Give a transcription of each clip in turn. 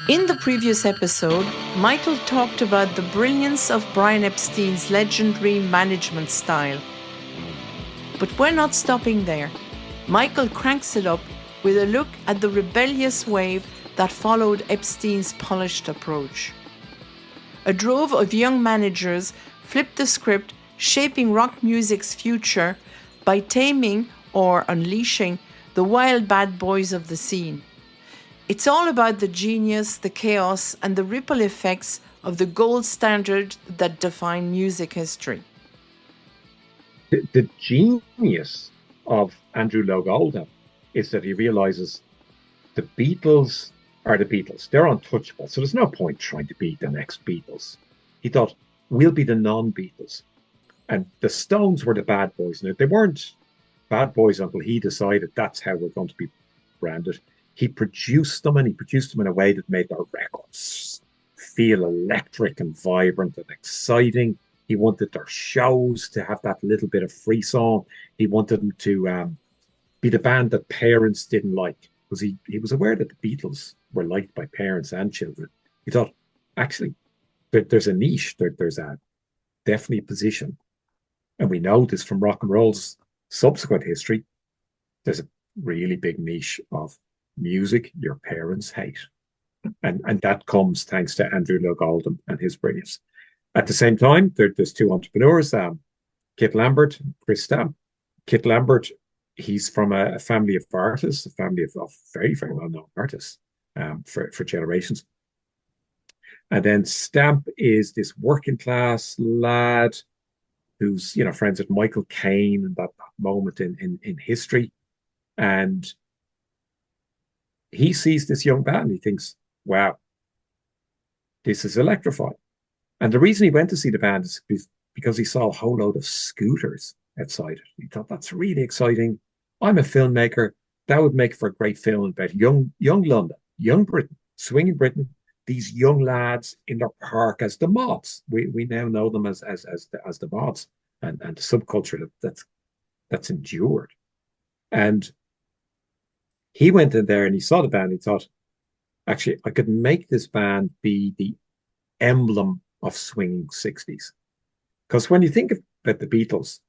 In the previous episode, Michael talked about the brilliance of Brian Epstein's legendary management style. But we're not stopping there. Michael cranks it up with a look at the rebellious wave that followed Epstein's polished approach. A drove of young managers flipped the script, shaping rock music's future by taming or unleashing the wild bad boys of the scene. It's all about the genius, the chaos, and the ripple effects of the gold standard that define music history. The genius of Andrew Loog Oldham is that he realizes the Beatles are the Beatles. They're untouchable, so there's no point trying to be the next Beatles. He thought, we'll be the non-Beatles. And the Stones were the bad boys. Now, they weren't bad boys until he decided that's how we're going to be branded. He produced them, and he produced them in a way that made their records feel electric and vibrant and exciting. He wanted their shows to have that little bit of frisson. He wanted them to be the band that parents didn't like, because he was aware that the Beatles were liked by parents and children. He thought, actually, there's a niche, there's a definitely a position. And we know this from rock and roll's subsequent history. There's a really big niche of music your parents hate. And that comes thanks to Andrew Loog Oldham and his brilliance. At the same time, there's two entrepreneurs, Kit Lambert and Chris Stamp. Kit Lambert, he's from a family of artists, a family of very, very well-known artists for generations. And then Stamp is this working class lad who's, friends with Michael Caine and that moment in history. And he sees this young band. He thinks, wow, this is electrifying. And the reason he went to see the band is because he saw a whole load of scooters outside it. He thought, that's really exciting. I'm a filmmaker. That would make for a great film about young London, young Britain, swinging Britain, these young lads in their park as the mods. We now know them as the mods and the subculture that's endured. And he went in there and he saw the band. He thought, actually, I could make this band be the emblem of swinging 60s. Because when you think about the Beatles,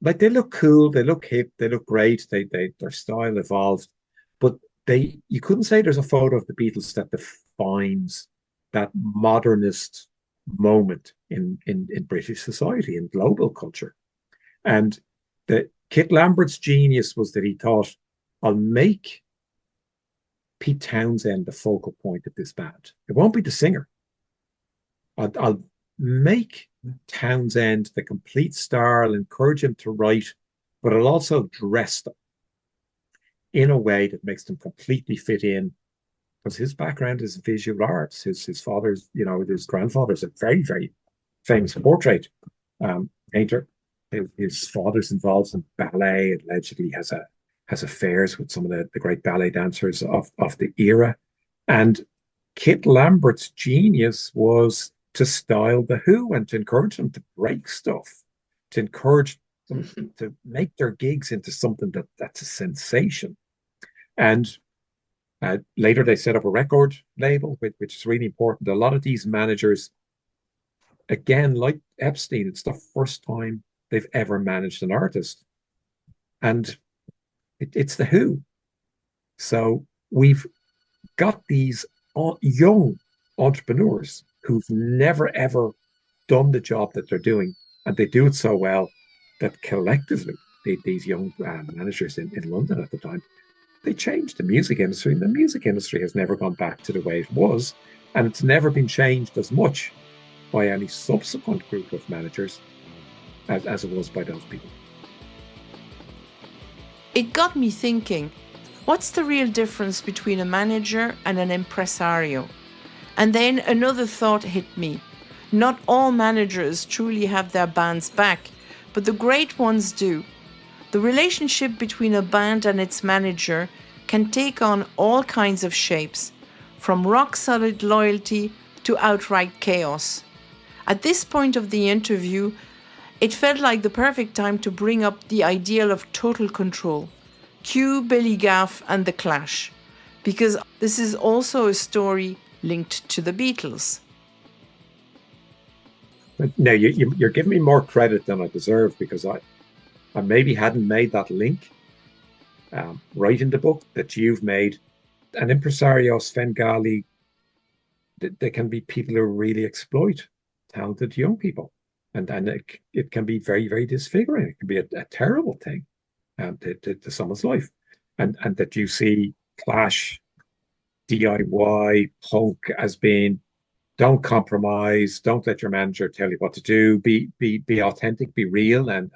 like, they look cool, they look hip, they look great, their style evolved, but you couldn't say there's a photo of the Beatles that defines that modernist moment in British society and global culture. And the Kit Lambert's genius was that he thought, I'll make Pete Townsend the focal point of this band. It won't be the singer. I'll make Townsend the complete star. I'll encourage him to write, but I'll also dress them in a way that makes them completely fit in, because his background is visual arts. His father's, his grandfather's a very, very famous portrait painter. His father's involved in ballet and allegedly has affairs with some of the great ballet dancers of the era. And Kit Lambert's genius was to style the Who and to encourage them to break stuff, to encourage them to make their gigs into something that's a sensation. And later they set up a record label, which is really important. A lot of these managers, again, like Epstein, it's the first time they've ever managed an artist. And it's the Who. So we've got these young entrepreneurs who've never, ever done the job that they're doing. And they do it so well that collectively, these young managers in London at the time, they changed the music industry. And the music industry has never gone back to the way it was. And it's never been changed as much by any subsequent group of managers as it was by those people. It got me thinking, what's the real difference between a manager and an impresario? And then another thought hit me. Not all managers truly have their bands back, but the great ones do. The relationship between a band and its manager can take on all kinds of shapes, from rock-solid loyalty to outright chaos. At this point of the interview, it felt like the perfect time to bring up the ideal of total control. Cue Billy Gaff and The Clash, because this is also a story linked to the Beatles. But now you're giving me more credit than I deserve, because I maybe hadn't made that link right in the book that you've made. An impresario, Svengali, they can be people who really exploit talented young people. And it can be very, very disfiguring. It can be a terrible thing to someone's life. And that you see Clash, DIY, punk as being, don't compromise, don't let your manager tell you what to do, be authentic, be real, and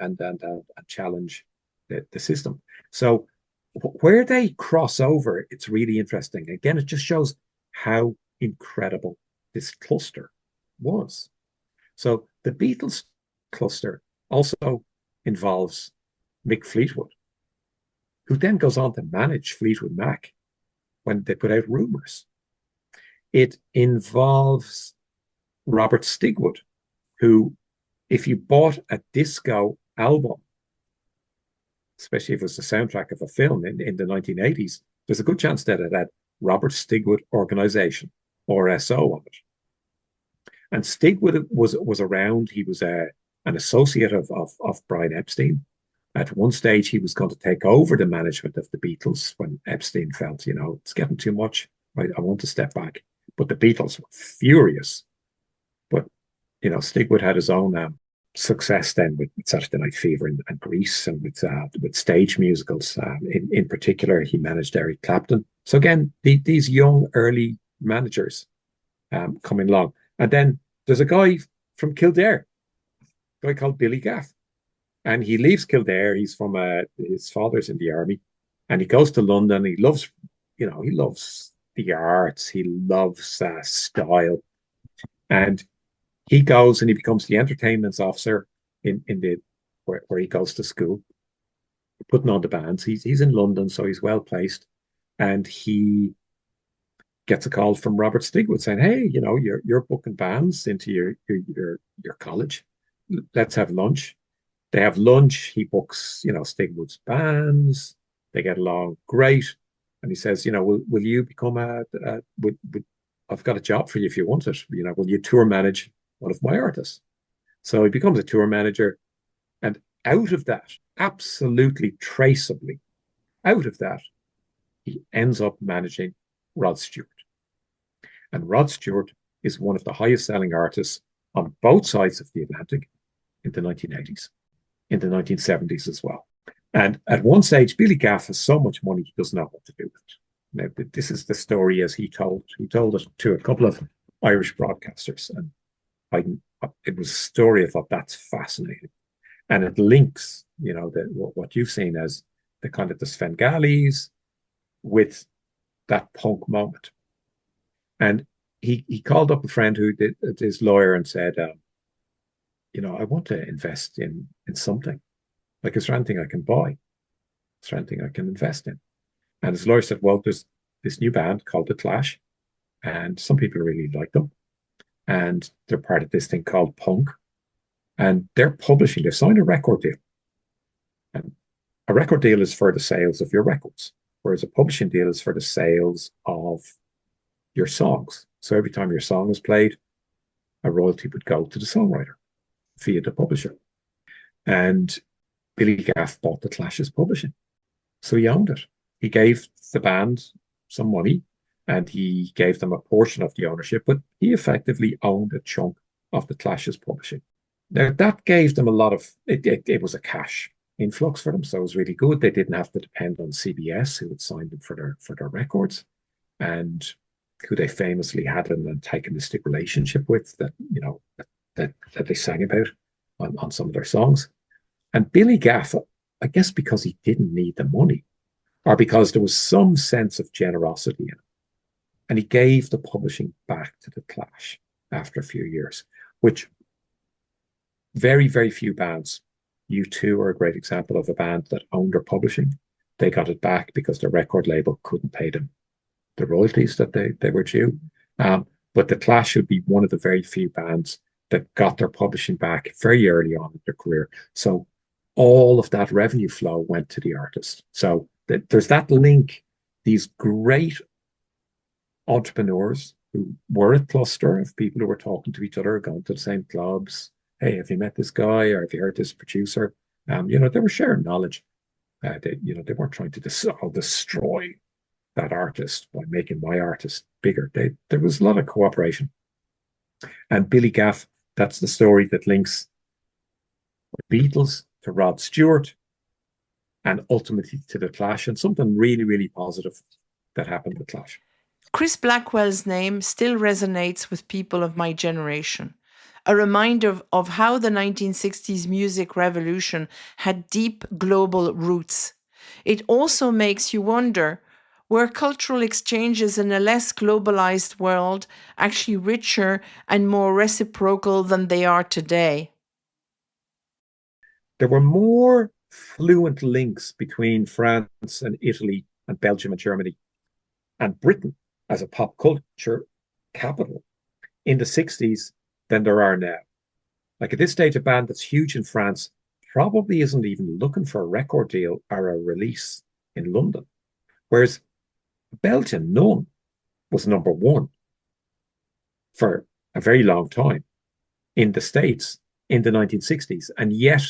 challenge the system. So where they cross over, it's really interesting. Again, it just shows how incredible this cluster was. So the Beatles cluster also involves Mick Fleetwood, who then goes on to manage Fleetwood Mac when they put out Rumours. It involves Robert Stigwood, who, if you bought a disco album, especially if it was the soundtrack of a film in the 1980s, there's a good chance that it had Robert Stigwood Organization, RSO, on it. And Stigwood was around. He was an associate of Brian Epstein. At one stage, he was going to take over the management of the Beatles when Epstein felt, it's getting too much. I want to step back. But the Beatles were furious. But, Stigwood had his own success then with Saturday Night Fever and Grease, and with stage musicals. In particular, he managed Eric Clapton. So again, these young early managers coming along. And then there's a guy from Kildare, a guy called Billy Gaff. And he leaves Kildare. He's from his father's in the army, and he goes to London. He loves the arts. He loves style, and he goes and he becomes the entertainment officer in the where he goes to school, putting on the bands. He's in London, so he's well placed, and he gets a call from Robert Stigwood saying, "Hey, you're booking bands into your college. Let's have lunch." They have lunch. He books, Stigwood's bands. They get along great, and he says, will you become I've got a job for you if you want it. Will you tour manage one of my artists? So he becomes a tour manager, and out of that, absolutely traceably, out of that, he ends up managing Rod Stewart. And Rod Stewart is one of the highest selling artists on both sides of the Atlantic in the 1980s. In the 1970s as well. And at one stage, Billy Gaff has so much money, he doesn't know what to do with it. Now, this is the story as he told it to a couple of Irish broadcasters. And it was a story I thought that's fascinating. And it links, what you've seen as the kind of the Svengalis with that punk moment. And he called up a friend who did his lawyer and said, I want to invest in something. Like, is there anything I can buy? Is there anything I can invest in? And his lawyer said, well, there's this new band called The Clash, and some people really like them. And they're part of this thing called punk. And they've signed a record deal. And a record deal is for the sales of your records, whereas a publishing deal is for the sales of your songs. So every time your song is played, a royalty would go to the songwriter via the publisher. And Billy Gaff bought the Clash's publishing. So he owned it. He gave the band some money and he gave them a portion of the ownership, but he effectively owned a chunk of the Clash's publishing. Now, that gave them a lot of, it was a cash influx for them. So it was really good. They didn't have to depend on CBS, who had signed them for their records, and who they famously had an antagonistic relationship with that they sang about on some of their songs. And Billy Gaff, I guess because he didn't need the money, or because there was some sense of generosity in it, and he gave the publishing back to the Clash after a few years, which very, very few bands. U2 are a great example of a band that owned their publishing. They got it back because the record label couldn't pay them the royalties that they were due. But the Clash would be one of the very few bands that got their publishing back very early on in their career. So all of that revenue flow went to the artist. So there's that link. These great entrepreneurs who were a cluster of people who were talking to each other, going to the same clubs. Hey, have you met this guy, or have you heard this producer? They were sharing knowledge. They weren't trying to destroy that artist by making my artist bigger. There was a lot of cooperation. And Billy Gaff, that's the story that links the Beatles to Rod Stewart and ultimately to the Clash, and something really, really positive that happened with Clash. Chris Blackwell's name still resonates with people of my generation, a reminder of how the 1960s music revolution had deep global roots. It also makes you wonder, were cultural exchanges in a less globalized world actually richer and more reciprocal than they are today? There were more fluent links between France and Italy and Belgium and Germany and Britain as a pop culture capital in the 60s than there are now. Like, at this stage, a band that's huge in France probably isn't even looking for a record deal or a release in London. Whereas Belgian None was number one for a very long time in the States in the 1960s. And yet,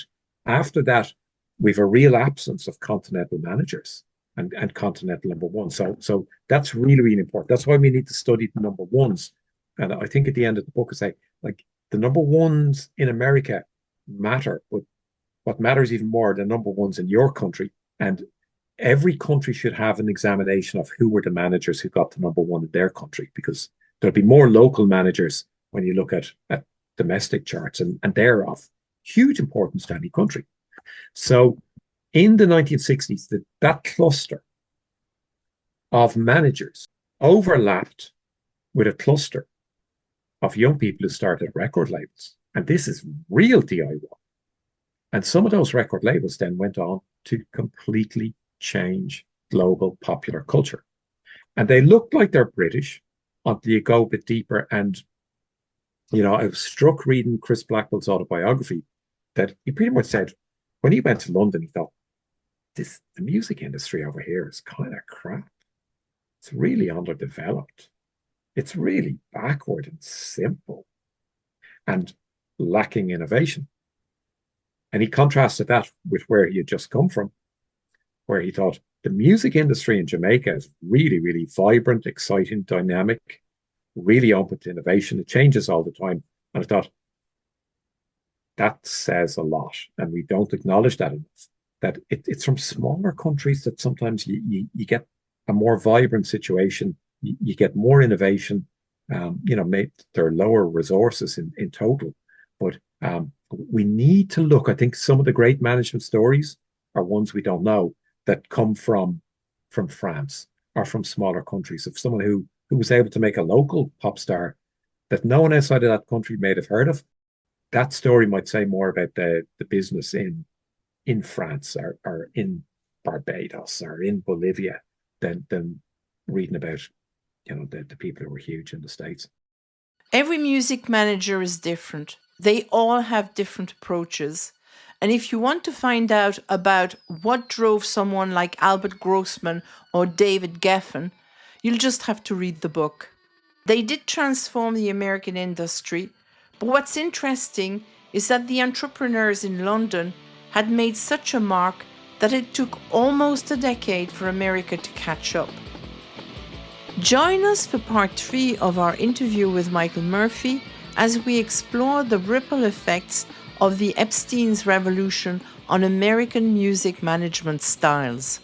after that, we've a real absence of continental managers and continental number one. So that's really, really important. That's why we need to study the number ones. And I think at the end of the book, I say, like, the number ones in America matter, but what matters even more, the number ones in your country. And every country should have an examination of who were the managers who got to number one in their country, because there'll be more local managers when you look at domestic charts, and they're of huge importance to any country. So in the 1960s, that cluster of managers overlapped with a cluster of young people who started record labels. And this is real DIY. And some of those record labels then went on to completely change global popular culture. And they look like they're British until you go a bit deeper. And, I was struck reading Chris Blackwell's autobiography that he pretty much said when he went to London, he thought, the music industry over here is kind of crap. It's really underdeveloped. It's really backward and simple and lacking innovation. And he contrasted that with where he had just come from, where he thought the music industry in Jamaica is really, really vibrant, exciting, dynamic, really open to innovation. It changes all the time. And I thought, that says a lot. And we don't acknowledge that enough. That it's from smaller countries that sometimes you get a more vibrant situation. You get more innovation. There are lower resources in total. But we need to look. I think some of the great management stories are ones we don't know that come from France or from smaller countries, of someone who was able to make a local pop star that no one outside of that country may have heard of. That story might say more about the business in France or in Barbados or in Bolivia than reading about the people who were huge in the States. Every music manager is different. They all have different approaches. And if you want to find out about what drove someone like Albert Grossman or David Geffen, you'll just have to read the book. They did transform the American industry, but what's interesting is that the entrepreneurs in London had made such a mark that it took almost a decade for America to catch up. Join us for part 3 of our interview with Michael Murphy as we explore the ripple effects of the Epstein's revolution on American music management styles.